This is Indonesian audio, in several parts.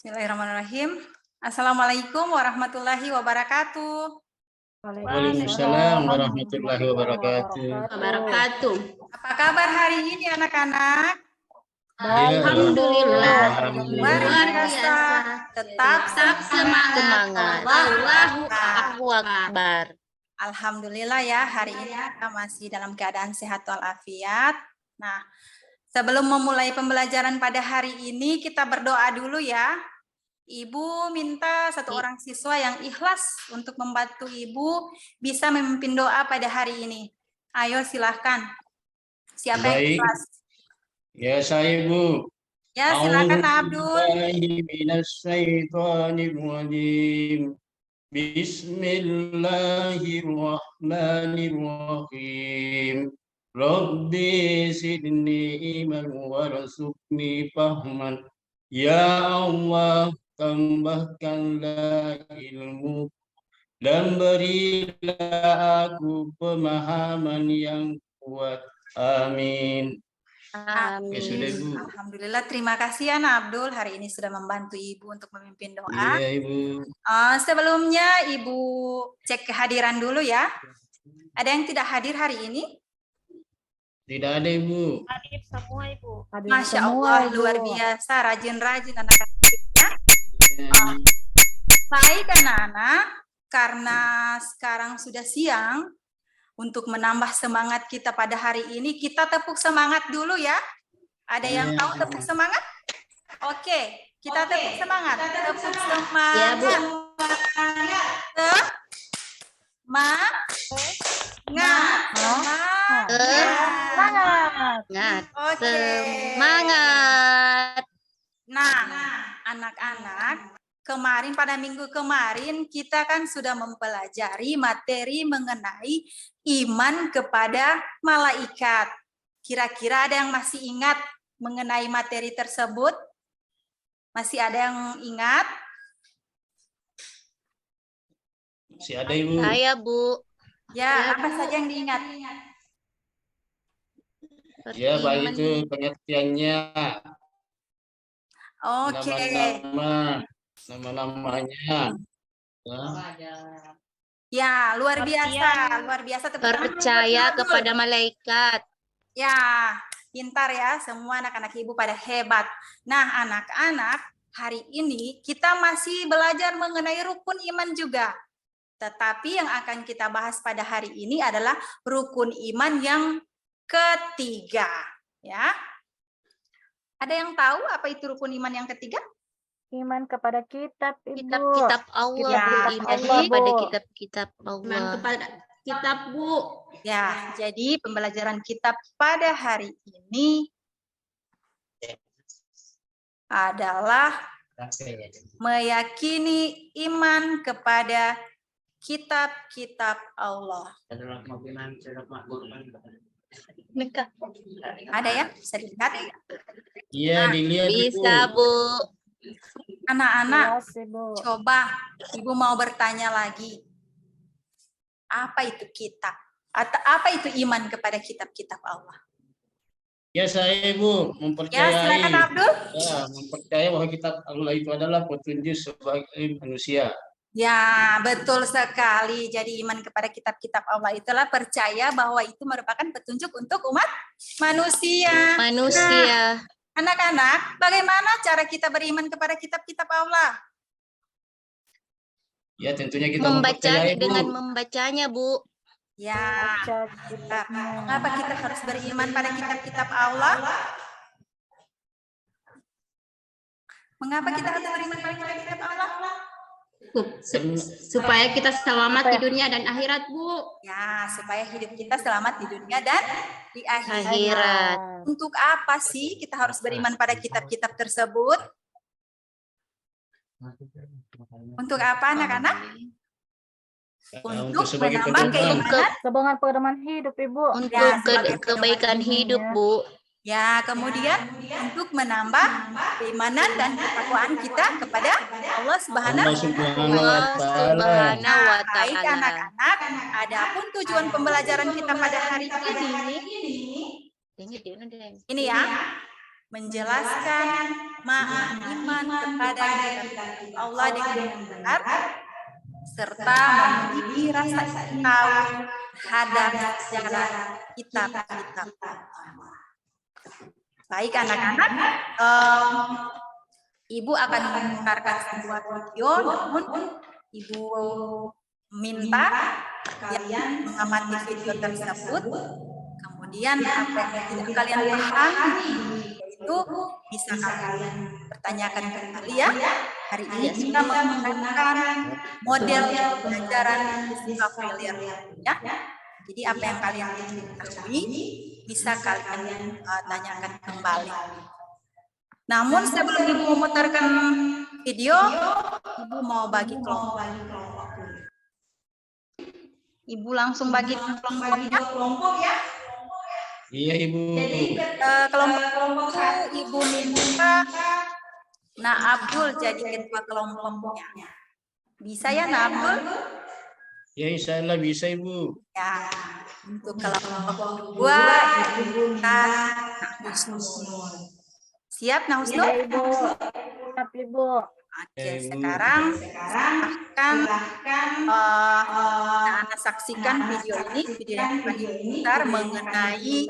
Bismillahirrahmanirrahim. Assalamualaikum warahmatullahi wabarakatuh. Waalaikumsalam warahmatullahi wabarakatuh. Apa kabar hari ini anak-anak? Alhamdulillah. Luar biasa. Tetap semangat. Allahu Akbar. Alhamdulillah ya, hari ini kita masih dalam keadaan sehat walafiat. Nah, sebelum memulai pembelajaran pada hari ini, kita berdoa dulu ya. Ibu minta satu orang siswa yang ikhlas untuk membantu Ibu bisa memimpin doa pada hari ini. Ayo silahkan. Siapa yang ikhlas? Ya saya Ibu. Ya silakan Abdul. Bismillahirrahmanirrahim. Rabbi zidni iman warzuqni fahman. Ya Allah, tambahkanlah ilmu dan berilah aku pemahaman yang kuat. Amin. Amin. Alhamdulillah, terima kasih ya Abdul. Hari ini sudah membantu Ibu untuk memimpin doa. Iya Ibu. Sebelumnya Ibu cek kehadiran dulu ya. Ada yang tidak hadir hari ini? Tidak ada Ibu. Hadir semua Ibu. Masya Allah, luar biasa, rajin-rajin anak-anak kita. Baik anak-anak, karena sekarang sudah siang, untuk menambah semangat kita pada hari ini, kita tepuk semangat dulu ya. Ada yang tahu tepuk semangat? Oke, kita tepuk semangat. Tepuk semangat. Ya, Bu. Semangat. Oke. Semangat. Nah, anak-anak, kemarin pada minggu kemarin kita kan sudah mempelajari materi mengenai iman kepada malaikat. Kira-kira ada yang masih ingat mengenai materi tersebut? Masih ada yang ingat? Masih ada Ibu. Saya Bu. Ya, apa saja yang diingat? Ya, baik itu pengertiannya. Oke. Nama-namanya. Ya, luar biasa. Percaya kepada malaikat. Ya, pintar ya, semua anak-anak Ibu pada hebat. Nah, anak-anak, hari ini kita masih belajar mengenai rukun iman juga. Tetapi yang akan kita bahas pada hari ini adalah rukun iman yang ketiga. Ya. Ada yang tahu apa itu rukun iman yang ketiga? Iman kepada kitab, Ibu. Kitab-kitab Allah, Ya, Bu. Iman kepada kitab-kitab Allah. Iman kepada kitab, Bu. Ya, jadi pembelajaran kitab pada hari ini adalah meyakini iman kepada kitab-kitab Allah. Ada ya? Bisa dilihat? Iya, dilihat Bisa, Bu. Anak-anak, Yes, Ibu. coba Ibu mau bertanya lagi. Apa itu kitab? Atau apa itu iman kepada kitab-kitab Allah? Ya saya Ibu Ya, mempercayai. silakan Abdul. Ya, mempercayai bahwa kitab Allah itu adalah petunjuk sebagai manusia. Ya, betul sekali. Jadi iman kepada kitab-kitab Allah itulah percaya bahwa itu merupakan petunjuk untuk umat manusia. Manusia. Anak-anak, bagaimana cara kita beriman kepada kitab-kitab Allah? Ya, tentunya kita Membacanya mempercayai, Bu. dengan membacanya, Bu. Ya, Baca kita, kitabnya. mengapa kita harus beriman pada kitab-kitab Allah? Mengapa kita harus beriman pada kitab-kitab Allah? Supaya kita selamat di dunia dan akhirat, Bu. Ya, supaya hidup kita selamat di dunia dan di akhirat. Akhirat. Untuk apa sih kita harus beriman pada kitab-kitab tersebut? Untuk apa anak-anak? Untuk sebagai menambah pedoman. keimanan. Sebagai pedoman hidup, Ibu. Untuk Ya, sebagai kebaikan pedoman hidup, ya. Bu. Ya, kemudian untuk menambah keimanan dan ketakwaan kita kepada Allah Subhanahu Allah Subhanahu wa Allah Ta'ala. Subhanahu wa Baik Ta'ala. anak-anak, adapun tujuan pembelajaran kita pada hari ini ya, menjelaskan makna iman kepada kitab Allah dengan benar, serta memiliki rasa ingin tahu terhadap sejarah kitab-kitab. Baik anak-anak, Ibu akan memutarkan sebuah video, namun Ibu minta kalian mengamati video tersebut. Kemudian apa yang tidak kalian pahami itu bisa kalian pertanyakan kembali ya. Hari ini kita menggunakan model pembelajaran fisika Frielier ya. Jadi apa yang kalian ketahui bisa kalian tanyakan kembali. Namun sebelum Ibu memutarkan video, Ibu mau bagi kelompok. Ibu langsung bagi kelompok ya. Iya Ibu. Jadi kelompok itu Ibu minta Abdul jadi ketua kelompoknya. Bisa ya Abdul? Ya insya Allah bisa Ibu. Ya, untuk kelompok kedua Ibu minta Husnul. Siap Husnul? Iya, Ibu. Siap, Ibu. Oke, sekarang silahkan Anda saksikan video ini, yang akan diputar mengenai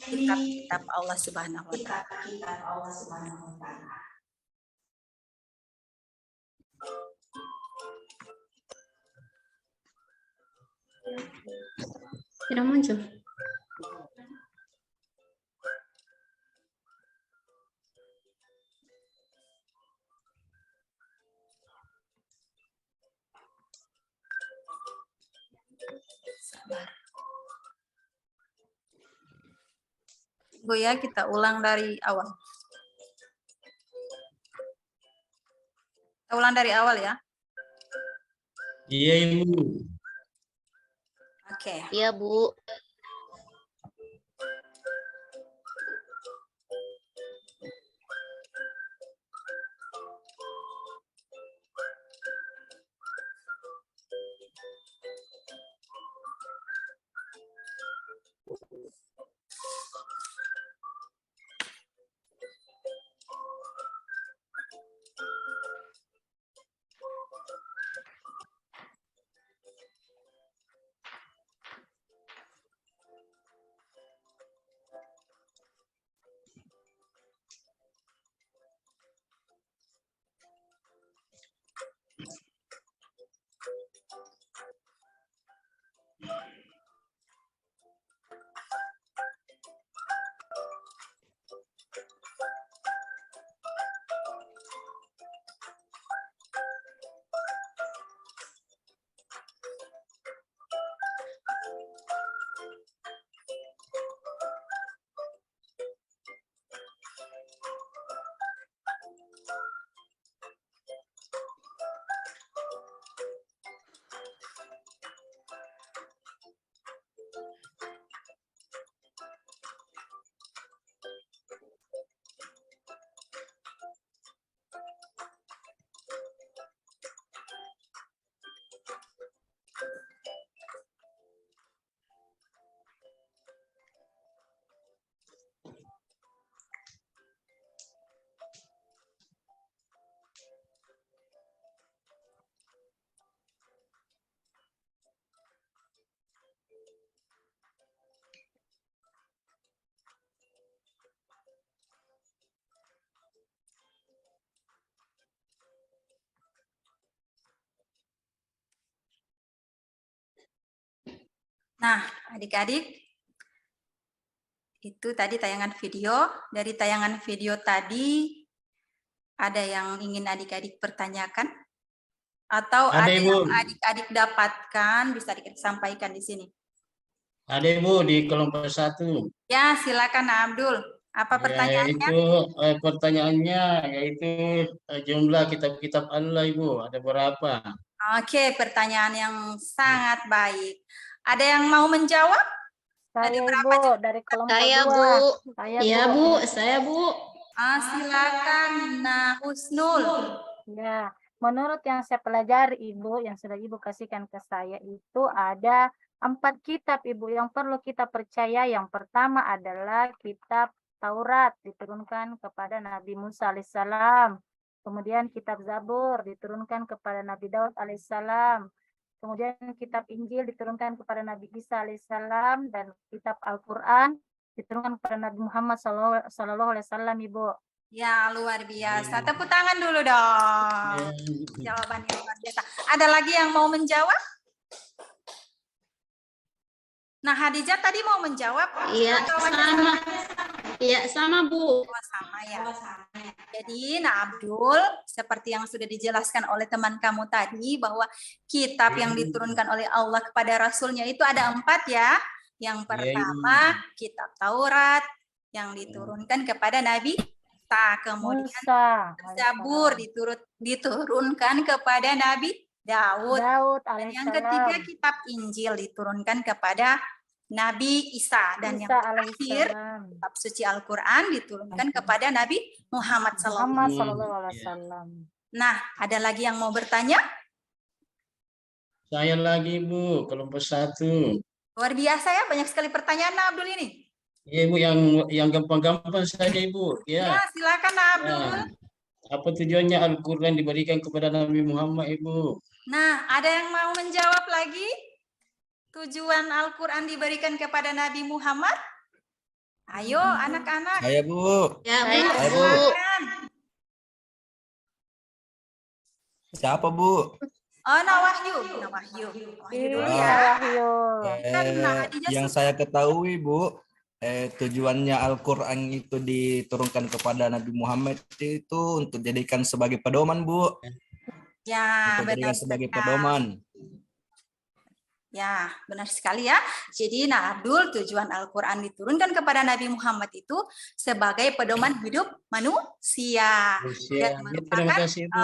kitab-kitab Allah Subhanahu wa Ta'ala. Tidak muncul. Bu ya, kita ulang dari awal. Kita ulang dari awal ya. Iya Ibu. Oke. Iya, Bu. Nah, adik-adik, itu tadi tayangan video. Dari tayangan video tadi, ada yang ingin adik-adik pertanyakan? Atau ada yang adik-adik dapatkan, bisa adik-adik sampaikan di sini? Ada Ibu di kelompok 1. Ya, silakan Abdul. Apa pertanyaannya? Yaitu pertanyaannya yaitu jumlah kitab-kitab Allah Ibu, ada berapa? Oke, pertanyaan yang sangat baik. Ada yang mau menjawab? Saya, Ada berapa Ibu, dari kelompok Saya, 2. Bu. Saya, Iya Bu. Bu, saya Bu. Silakan Husnul. Ya, menurut yang saya pelajari Ibu, yang sudah Ibu kasihkan ke saya itu ada 4 kitab Ibu yang perlu kita percaya. Yang pertama adalah kitab Taurat diturunkan kepada Nabi Musa alaihissalam. Kemudian kitab Zabur diturunkan kepada Nabi Daud alaihissalam. Kemudian kitab Injil diturunkan kepada Nabi Isa alaihissalam, dan kitab Al-Quran diturunkan kepada Nabi Muhammad sallallahu alaihi wasallam Ibu. Ya, luar biasa. Tepuk tangan dulu dong. Jawabannya luar biasa. Ada lagi yang mau menjawab? Nah, Hadijah tadi mau menjawab. Iya, Jawabannya sama. Iya, sama Bu. Oh, sama ya. Jadi, nah Abdul, seperti yang sudah dijelaskan oleh teman kamu tadi, bahwa kitab yang diturunkan oleh Allah kepada Rasulnya itu ada 4 ya. Yang pertama, kitab Taurat yang diturunkan kepada Nabi Musa. Kemudian Musa Zabur diturunkan kepada Nabi Daud. Dan yang ketiga, kitab Injil diturunkan kepada Nabi Isa. Dan yang terakhir, kitab suci Al-Quran diturunkan kepada Nabi Muhammad sallallahu alaihi wasallam. Nah, ada lagi yang mau bertanya? Saya lagi Bu, kelompok 1. Luar biasa ya, banyak sekali pertanyaan Nah Abdul ini. Iya Bu, yang gampang-gampang saja Ibu. Ya, Ya. silakan Nah Abdul. Apa tujuannya Al-Quran diberikan kepada Nabi Muhammad Ibu? Nah, ada yang mau menjawab lagi? Tujuan Al-Quran diberikan kepada Nabi Muhammad? Ayo anak-anak. Saya Bu. Ya, Saya, Bu. Bu. Silakan. Siapa Bu? Oh, Nawahyu. Nawahyu dulu Iya, ya. Wahyu. Yang saya ketahui Bu, tujuannya Al-Quran itu diturunkan kepada Nabi Muhammad itu untuk jadikan sebagai pedoman Bu. Ya, Untuk benar jadikan sebagai sekali. pedoman. Ya, benar sekali ya. Jadi, Nah Abdul, tujuan Al-Quran diturunkan kepada Nabi Muhammad itu sebagai pedoman hidup manusia. Dan Terima merupakan kasih Bu.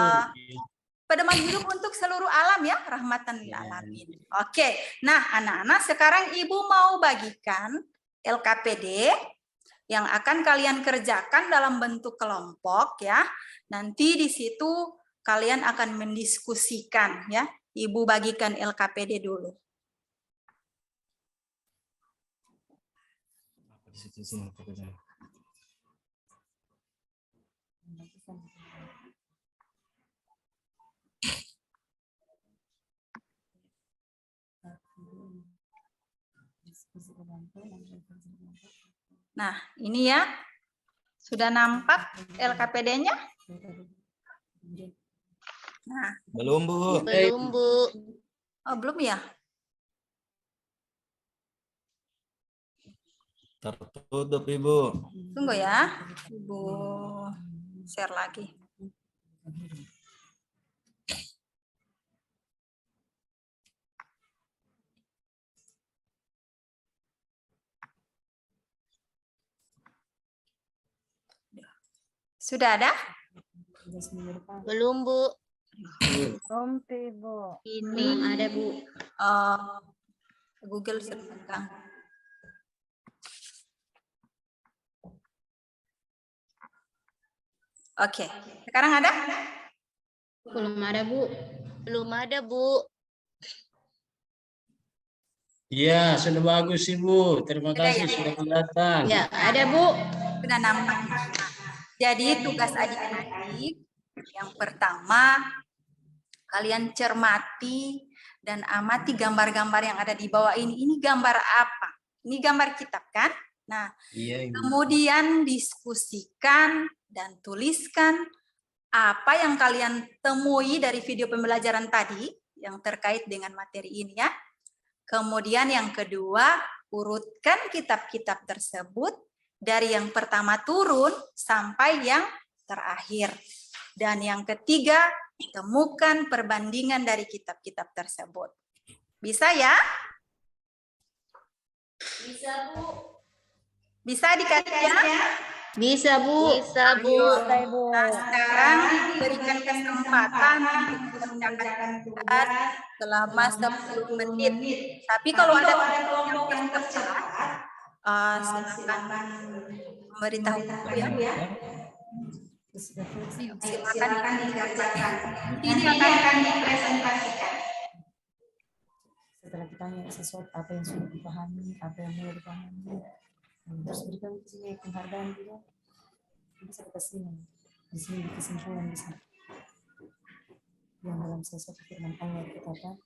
pedoman hidup untuk seluruh alam ya, rahmatan lil alamin. Oke, nah anak-anak sekarang Ibu mau bagikan LKPD yang akan kalian kerjakan dalam bentuk kelompok ya. Nanti di situ kalian akan mendiskusikan ya. Ibu bagikan LKPD dulu. Nah, ini ya. Sudah nampak LKPD-nya? Nah, Belum Bu. Belum, Bu. oh belum ya? Tertutup Ibu. Tunggu ya. Ibu share lagi. Sudah ada? Belum, Bu. Belum, Ibu. Ini Belum ada Bu. Google sedang. Oke, sekarang ada? Belum ada Bu. Belum ada, Bu. Iya, sudah bagus Ibu. Terima Sudah kasih ya? sudah datang. Ya, ada Bu. Sudah nampak. Jadi tugas adik-adik yang pertama, kalian cermati dan amati gambar-gambar yang ada di bawah ini. Ini gambar apa? Ini gambar kitab kan? Nah, Iya Ibu. kemudian diskusikan dan tuliskan apa yang kalian temui dari video pembelajaran tadi yang terkait dengan materi ini ya. Kemudian yang kedua, urutkan kitab-kitab tersebut dari yang pertama turun sampai yang terakhir. Dan yang ketiga, temukan perbandingan dari kitab-kitab tersebut. Bisa ya? Bisa, Bu. Bisa adik-adik ya? Bisa Bu. Bisa, Bu. Bisa, Ibu. Nah, sekarang berikan kesempatan untuk mengerjakan tugas selama 10 menit. Tapi kalau ada kelompok yang tercepat, silakan memberitahu ya. Silakan dikerjakan. Ini akan dipresentasikan. setelah kita tanya sesuatu apa yang sudah dipahami, apa yang mulai dipahami, terus berikan di sini penghargaan juga. Bisa kita sini, di sini kesimpulan bisa. Yang dalam sesuatu firman Allah dikatakan.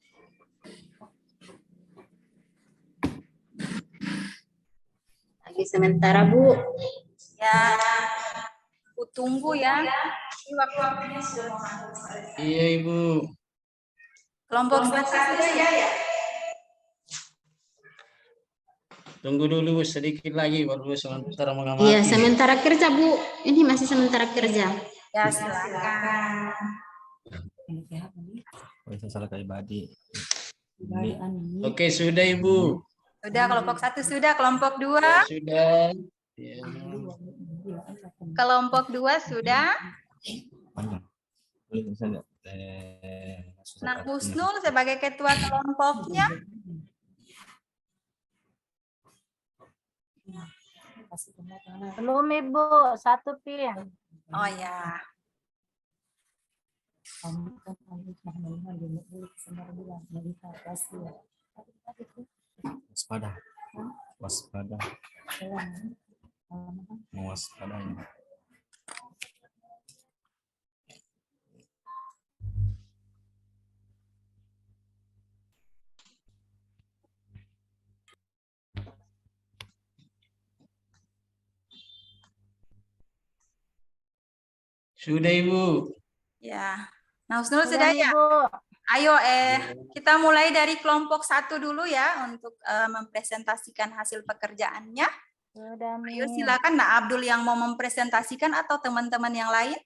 Lagi sementara, Bu. Ya, aku tunggu ya. Ini waktunya sudah mau habis. Iya Ibu. Kelompok satu ya. Tunggu dulu sedikit lagi baru sementara mengamati. Iya, sementara kerja, Bu. Ini masih sementara kerja. Ya, silakan. Ini kayak apa nih? Bisa salah pribadi. Ibadaan ini. Oke, sudah Ibu. Sudah kelompok 1 sudah, kelompok 2. Sudah. Ya. Kelompok 2 sudah. Panjang. Boleh bisa nggak? Nah, Husnul sebagai ketua kelompoknya. Belum Ibu, 1 pin. Oh ya. Waspada. Waspada. Waspada. Sudah Ibu. Ya. Nah, Husnul sudah ya. Ibu. Ayo kita mulai dari kelompok 1 dulu ya untuk mempresentasikan hasil pekerjaannya. Sudah, Mi. Ayo silakan Nak Abdul yang mau mempresentasikan atau teman-teman yang lain.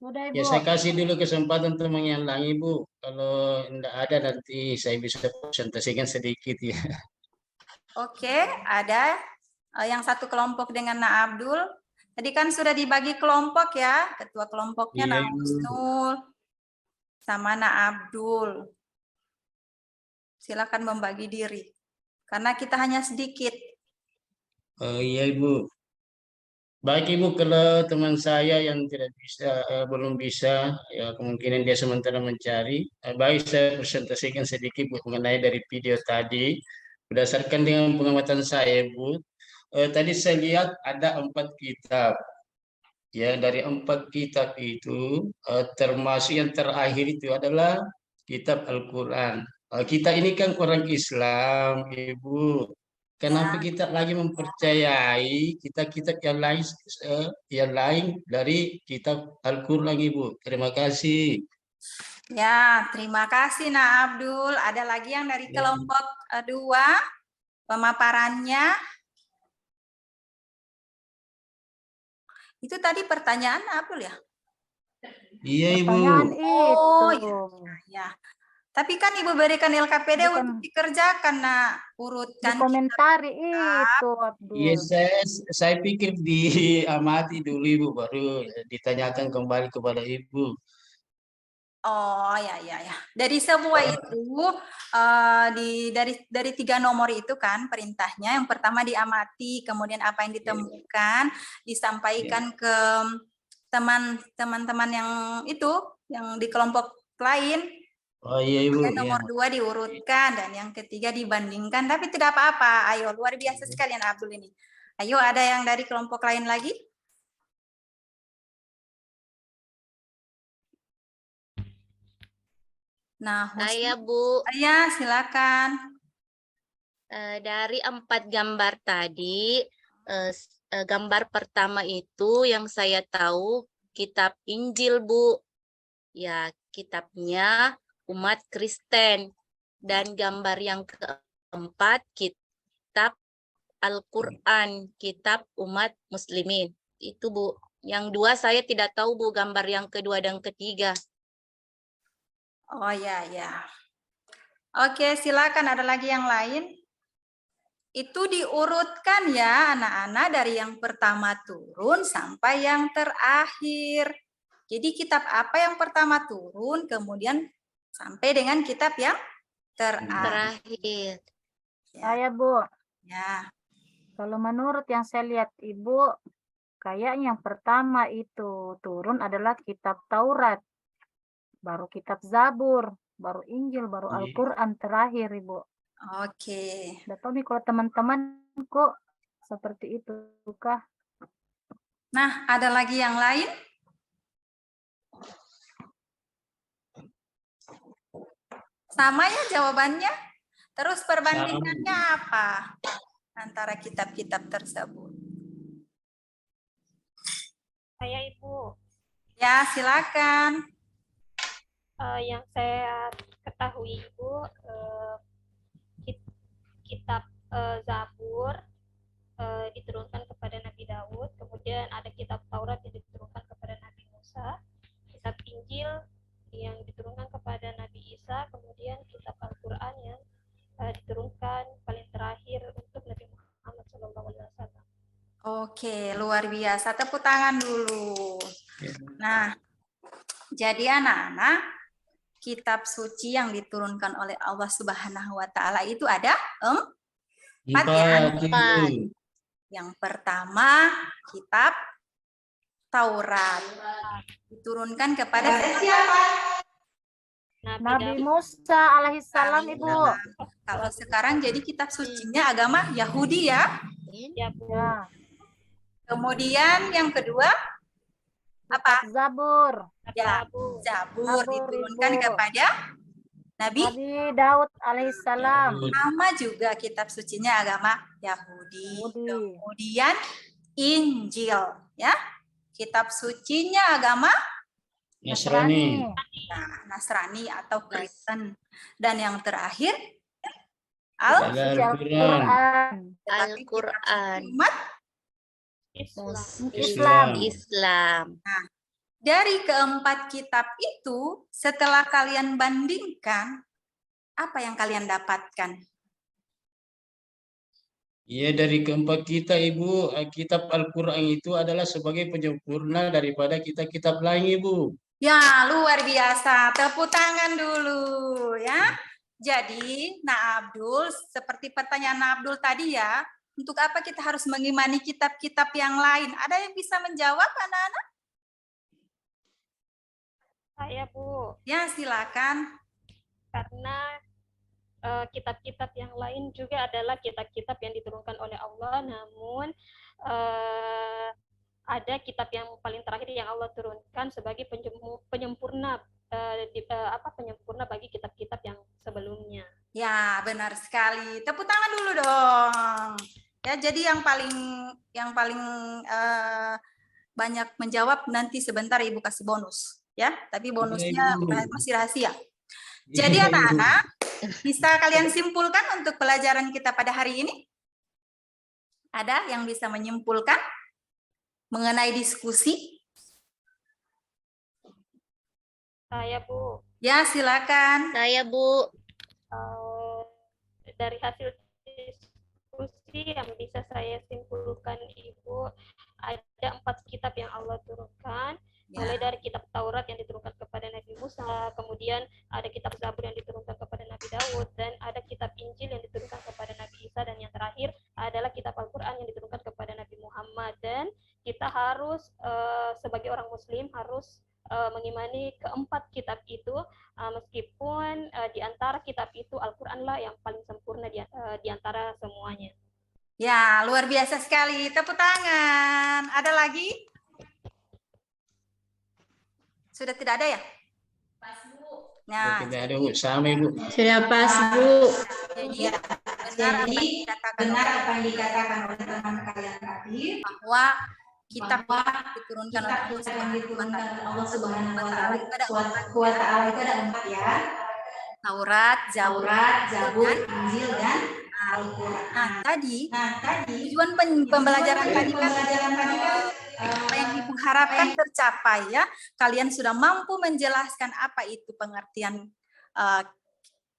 Sudah, Ibu. Ya saya kasih dulu kesempatan teman yang lain Ibu. Kalau tidak ada nanti saya bisa presentasikan sedikit ya. Oke, ada yang satu kelompok dengan Nak Abdul. Tadi kan sudah dibagi kelompok ya, ketua kelompoknya Iya, Nak Ibu. Husnul sama Nak Abdul. Silakan membagi diri, karena kita hanya sedikit. Oh iya Ibu. Baik Ibu, kalau teman saya yang tidak bisa, belum bisa, ya kemungkinan dia sementara mencari. Baik saya presentasikan sedikit Bu mengenai dari video tadi. Berdasarkan dengan pengamatan saya Bu, tadi saya lihat ada 4 kitab. Ya, dari 4 kitab itu termasuk yang terakhir itu adalah kitab Al-Quran. Kita ini kan orang Islam, Ibu. Kenapa kita lagi mempercayai kitab-kitab yang lain dari kitab Al-Quran, Ibu? Terima kasih. Ya, terima kasih Nak Abdul. Ada lagi yang dari Ya. kelompok 2, pemaparannya. Itu tadi pertanyaan Abdul ya? Iya, Ibu. Pertanyaan Oh, itu. Ya. Tapi kan Ibu berikan LKPD Bukan. untuk dikerjakan, Nak. Urutkan. Dikomentari itu, Abdul. Iya, saya pikir diamati dulu, Ibu, baru ditanyakan kembali kepada Ibu. Oh ya. Dari semua itu dari 3 nomor itu kan perintahnya. Yang pertama diamati, kemudian apa yang ditemukan disampaikan ke teman-teman yang itu yang di kelompok lain. Oh iya Ibu. Dan nomor 2 diurutkan dan yang ketiga dibandingkan. Tapi tidak apa-apa. Ayo, luar biasa sekalian Abdul ini. Ayo, ada yang dari kelompok lain lagi? Nah, Saya, Bu. Ya, silakan. Dari 4 gambar tadi, gambar pertama itu yang saya tahu kitab Injil, Bu. Ya, kitabnya umat Kristen. Dan gambar yang keempat, kitab Al-Quran, kitab umat Muslimin. Itu, Bu. Yang 2 saya tidak tahu, Bu, gambar yang kedua dan ketiga. Oh ya. Oke, silakan. Ada lagi yang lain? Itu diurutkan ya anak-anak dari yang pertama turun sampai yang terakhir. Jadi kitab apa yang pertama turun, kemudian sampai dengan kitab yang terakhir. Saya, Bu. Ya. Kalau menurut yang saya lihat, Ibu, kayaknya yang pertama itu turun adalah kitab Taurat. Baru kitab Zabur. baru Injil, baru Iya. Al-Quran terakhir, Ibu. Oke. Nggak tahu nih kalau teman-teman kok seperti itu kah? Nah, ada lagi yang lain? Sama ya jawabannya? Terus perbandingannya apa antara kitab-kitab tersebut? Saya Ibu, Ya, silakan. yang saya ketahui Ibu, kitab Zabur diturunkan kepada Nabi Daud, kemudian ada kitab Taurat yang diturunkan kepada Nabi Musa, kitab Injil yang diturunkan kepada Nabi Isa, kemudian kitab Al-Quran yang diturunkan paling terakhir untuk Nabi Muhammad SAW. Oke, luar biasa. Tepuk tangan dulu. Nah, jadi anak-anak, kitab suci yang diturunkan oleh Allah Subhanahu wa Ta'ala itu ada empat ya. Empat. Yang pertama, kitab Taurat. Diturunkan kepada siapa? Nabi Musa alaihissalam, Ibu. Kalau sekarang jadi kitab sucinya agama Yahudi ya. Ya Bu, Ya, Kemudian yang kedua apa? kitab Zabur. Ya, Zabur. Zabur Zabur, diturunkan Ibu. kepada Nabi. Nabi Daud alaihissalam. Sama juga kitab sucinya agama Yahudi. Yahudi. Kemudian Injil ya. Kitab sucinya agama Nasrani. Nasrani atau Kristen. Dan yang terakhir Ada Suci Al-Quran. Al-Quran. tetapi kitab Al-Quran. suci umat. Islam. Islam. Dari keempat kitab itu, setelah kalian bandingkan, apa yang kalian dapatkan? Iya, dari keempat kita, Ibu, kitab Al-Quran itu adalah sebagai penyempurna daripada kitab-kitab lain, Ibu. Ya, luar biasa. Tepuk tangan dulu ya. Jadi, Abdul, seperti pertanyaan Abdul tadi ya, untuk apa kita harus mengimani kitab-kitab yang lain? Ada yang bisa menjawab, anak-anak? Saya Bu, Ya, silakan. karena kitab-kitab yang lain juga adalah kitab-kitab yang diturunkan oleh Allah, namun ada kitab yang paling terakhir yang Allah turunkan sebagai penyempurna penyempurna bagi kitab-kitab yang sebelumnya. Ya, benar sekali. Tepuk tangan dulu dong. Ya, jadi yang paling banyak menjawab nanti sebentar Ibu kasih bonus, ya. Tapi bonusnya Ibu. masih rahasia. Jadi anak-anak, bisa kalian simpulkan untuk pelajaran kita pada hari ini? Ada yang bisa menyimpulkan mengenai diskusi? Saya Bu, Ya, silakan. Saya Bu. dari hasil diskusi yang bisa saya simpulkan Ibu, ada 4 kitab yang Allah turunkan, mulai dari kitab Taurat yang diturunkan kepada Nabi Musa, kemudian ada kitab Zabur yang diturunkan kepada Nabi Daud, dan ada kitab Injil yang diturunkan kepada Nabi Isa, dan yang terakhir adalah kitab Al-Quran yang diturunkan kepada Nabi Muhammad. Dan kita harus sebagai orang Muslim harus mengimani keempat kitab itu, meskipun di antara kitab itu Al-Quran lah yang paling sempurna di antara semuanya. Ya, luar biasa sekali. Tepuk tangan. Ada lagi? Sudah tidak ada ya? Nah, Tidak ada, Bu. Sama, Ibu. Sudah pas, Bu. jadi benar apa yang dikatakan oleh teman kalian tadi, bahwa kitab diturunkan oleh Allah Subhanahu wa Ta'ala itu ada 4 ya. Taurat, Zabur, Injil, dan Al-Quran. Nah, tadi tujuan pembelajaran tadi kan apa yang Ibu harapkan tercapai ya. Kalian sudah mampu menjelaskan apa itu pengertian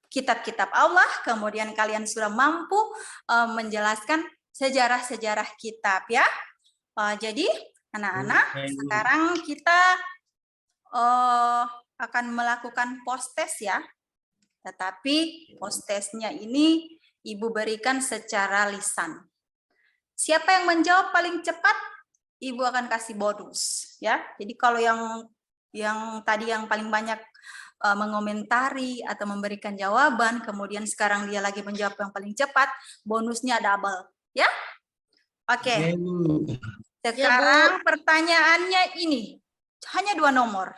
kitab-kitab Allah, kemudian kalian sudah mampu menjelaskan sejarah-sejarah kitab ya. Jadi anak-anak, sekarang kita akan melakukan post-test ya. Tetapi post-testnya ini Ibu berikan secara lisan. Siapa yang menjawab paling cepat, Ibu akan kasih bonus ya. Jadi kalau yang tadi yang paling banyak mengomentari atau memberikan jawaban, kemudian sekarang dia lagi menjawab yang paling cepat, bonusnya double, ya? Oke. Iya, Bu. Sekarang pertanyaannya ini, hanya 2 nomor.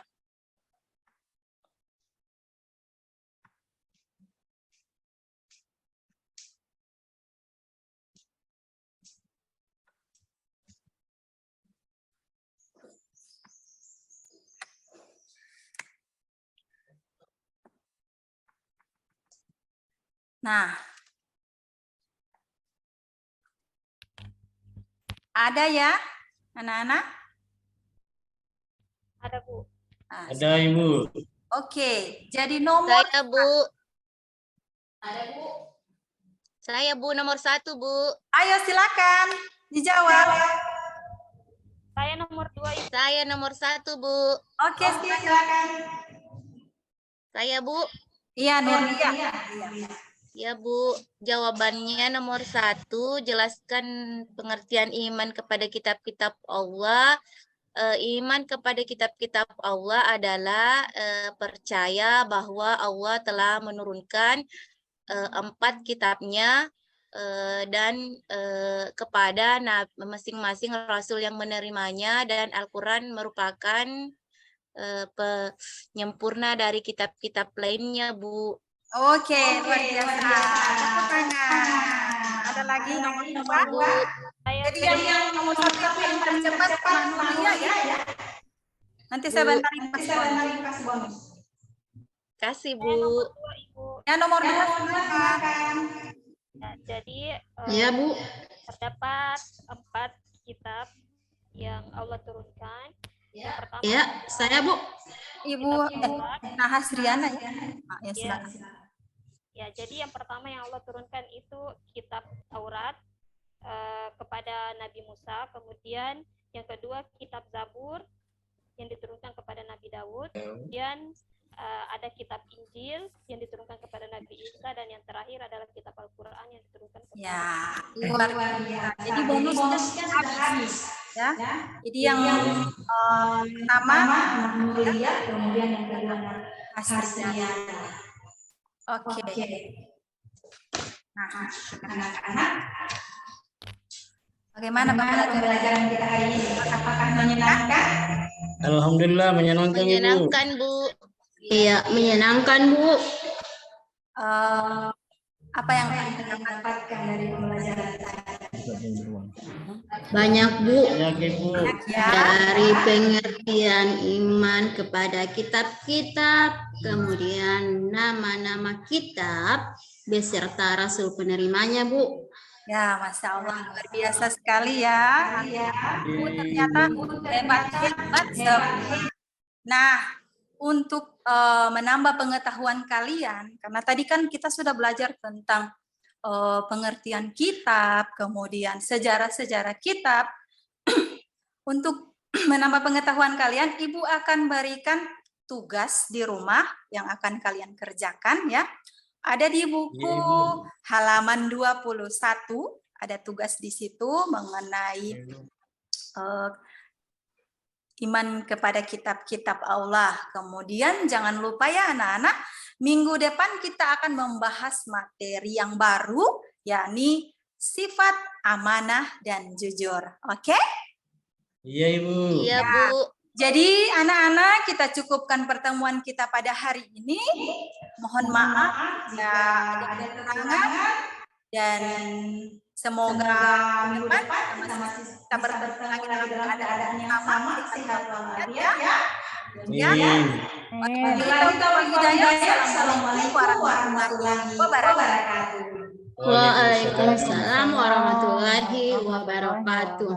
Nah, ada ya, anak-anak? Ada, Bu. Nah, Ada, Ibu. Oke, jadi nomor Saya, Bu. ada, Bu. Saya, Bu, nomor 1, Bu. Ayo silakan dijawab. Saya nomor 2, Ibu. Saya nomor 1, Bu. Oke, silakan. Saya, Bu. Iya, Nurdia. Ya, Bu. Jawabannya nomor 1, jelaskan pengertian iman kepada kitab-kitab Allah. Iman kepada kitab-kitab Allah adalah percaya bahwa Allah telah menurunkan 4 kitabnya dan kepada masing-masing rasul yang menerimanya, dan Al-Quran merupakan penyempurna dari kitab-kitab lainnya, Bu. Oke, luar biasa. Tepuk tangan. Ada lagi nomor 2, Bu. Jadi yang nomor 1 yang paling tercepat Pak Nurdia ya. Nanti saya bantu kasih bonus. Kasih, Saya nomor Bu. 2, Ibu. Ya, nomor 2 silakan. Ya, jadi Ya, Bu. terdapat 4 kitab yang Allah turunkan. Yang pertama Ya, saya, Bu. Ibu Nahas Riana ya. Ya, silakan. Ya, jadi yang pertama yang Allah turunkan itu kitab Taurat kepada Nabi Musa, kemudian yang kedua kitab Zabur yang diturunkan kepada Nabi Daud, kemudian ada kitab Injil yang diturunkan kepada Nabi Isa, dan yang terakhir adalah kitab Al-Quran yang diturunkan kepada Ya, luar biasa. Jadi bonusnya sudah habis. Ya. Jadi yang pertama Nurdia, kemudian yang kedua Hasriana. Oke. Nah, anak-anak, bagaimana pembelajaran kita hari ini? Apakah menyenangkan? Alhamdulillah menyenangkan, Ibu. Menyenangkan, Bu. Iya, menyenangkan, Bu. Apa yang kita dapatkan dari pembelajaran Banyak, Bu. Banyak, Ibu. ya? Dari pengertian iman kepada kitab-kitab, kemudian nama-nama kitab, beserta rasul penerimanya, Bu. Ya, Masya Allah, luar biasa sekali ya. Bu, ternyata hebat sekali. Nah, untuk menambah pengetahuan kalian, karena tadi kan kita sudah belajar tentang pengertian kitab, kemudian sejarah-sejarah kitab. Untuk menambah pengetahuan kalian, Ibu akan berikan tugas di rumah yang akan kalian kerjakan ya. Ada di buku halaman 21, ada tugas di situ mengenai iman kepada kitab-kitab Allah. Kemudian jangan lupa ya anak-anak, minggu depan kita akan membahas materi yang baru, yakni sifat amanah dan jujur. Oke? Iya, Ibu. Iya, Bu. Jadi anak-anak, kita cukupkan pertemuan kita pada hari ini. Mohon maaf jika ada kekurangan, dan semoga minggu depan kita bertemu lagi dalam keadaan yang sama, sehat walafiat ya. Ya. Assalamualaikum warahmatullahi wabarakatuh. Waalaikumsalam warahmatullahi wabarakatuh.